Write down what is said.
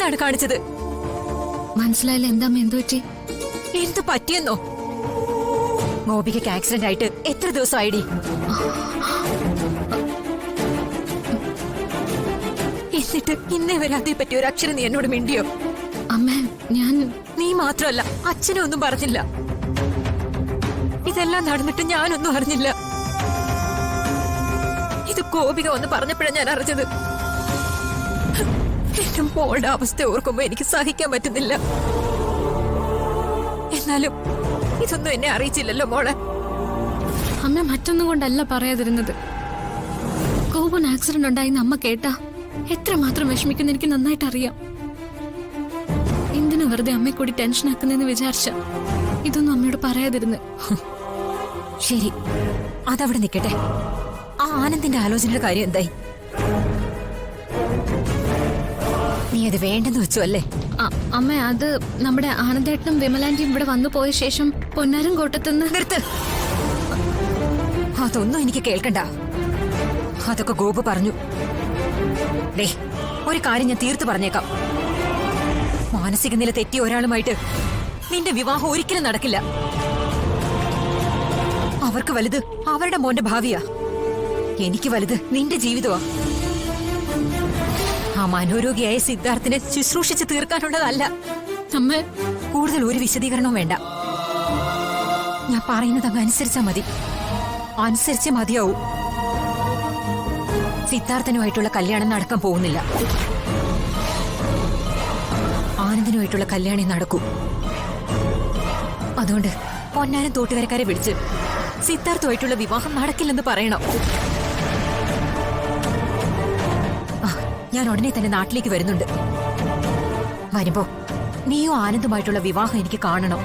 എന്താണ് കാണിച്ചത്? മനസ്സിലായില്ല. എന്താ എന്തു പറ്റി? എന്ത് പറ്റിയെന്നോ? ഗോപികയ്ക്ക് ആക്സിഡന്റ് ആയിട്ട് എത്ര ദിവസമായിടി? എന്നിട്ട് ഇന്നേ വരെ അതേ പറ്റി ഒരു അക്ഷരം നീ എന്നോട് മിണ്ടിയോ? അമ്മ, നീ മാത്രമല്ല, അച്ഛനും ഒന്നും പറഞ്ഞില്ല. ഇതെല്ലാം നടന്നിട്ട് ഞാനൊന്നും അറിഞ്ഞില്ല. ഇത് ഗോപിക ഒന്ന് പറഞ്ഞപ്പോഴാണ് ഞാൻ അറിഞ്ഞത്. എന്റെ മോളുടെ അവസ്ഥ ഓർക്കുമ്പോ എനിക്ക് സഹിക്കാൻ പറ്റുന്നില്ല. എന്നാലും ഇതൊന്നും എന്നെ അറിയിച്ചില്ലല്ലോ മോളെ. അമ്മ മറ്റൊന്നും കൊണ്ടല്ല പറയാതിരുന്നത്. ഗോപൻ ആക്സിഡന്റ് ഉണ്ടായിന്ന് അമ്മ കേട്ടാ എത്രമാത്രം വിഷമിക്കുന്ന എനിക്ക് നന്നായിട്ട് അറിയാം. എന്തിനു വെറുതെ അമ്മയെ കൂടി ടെൻഷൻ ആക്കുന്നെന്ന് വിചാരിച്ച ഇതൊന്നും അമ്മയോട് പറയാതിരുന്നു. ശരി, അതവിടെ നിൽക്കട്ടെ. ആ ആനന്ദിന്റെ ആലോചനയുടെ കാര്യം എന്തായി? നീ അത് വേണ്ടെന്ന് വെച്ചു അല്ലേ? അമ്മ, അത് നമ്മുടെ ആനന്ദേട്ടനും വിമലാന്റിയും ഇവിടെ വന്നു പോയ ശേഷം പൊന്നാരം കോട്ടത്തുനിന്ന്. നിർത്ത്. അതൊന്നും എനിക്ക് കേൾക്കണ്ട. അതൊക്കെ ഗോപു പറഞ്ഞു. ഡേ, ഒരു കാര്യം ഞാൻ തീർത്തു പറഞ്ഞേക്കാം. മാനസിക നില തെറ്റിയ ഒരാളുമായിട്ട് നിന്റെ വിവാഹം ഒരിക്കലും നടക്കില്ല. അവർക്ക് വലുത് അവരുടെ മോന്റെ ഭാവിയാ. എനിക്ക് വലുത് നിന്റെ ജീവിതമാ. ആ മനോരോഗിയായ സിദ്ധാർത്ഥിനെ ശുശ്രൂഷിച്ച് തീർക്കാനുള്ളതല്ല. അമ്മ, കൂടുതൽ ഒരു വിശദീകരണവും വേണ്ട. ഞാൻ പറയുന്നത് അങ്ങ് അനുസരിച്ചാ മതി. അനുസരിച്ചേ മതിയാവൂ. സിദ്ധാർത്ഥനുമായിട്ടുള്ള കല്യാണം നടക്കാൻ പോകുന്നില്ല. ആനന്ദിനുമായിട്ടുള്ള കല്യാണം നടക്കൂ. അതുകൊണ്ട് പൊന്നാനം തോട്ടുകരക്കാരെ വിളിച്ച് സിദ്ധാർത്ഥുമായിട്ടുള്ള വിവാഹം നടക്കില്ലെന്ന് പറയണം. ഞാൻ ഉടനെ തന്നെ നാട്ടിലേക്ക് വരുന്നുണ്ട്. വരുമ്പോ നീയോ ആനന്ദുമായിട്ടുള്ള വിവാഹം എനിക്ക് കാണണം.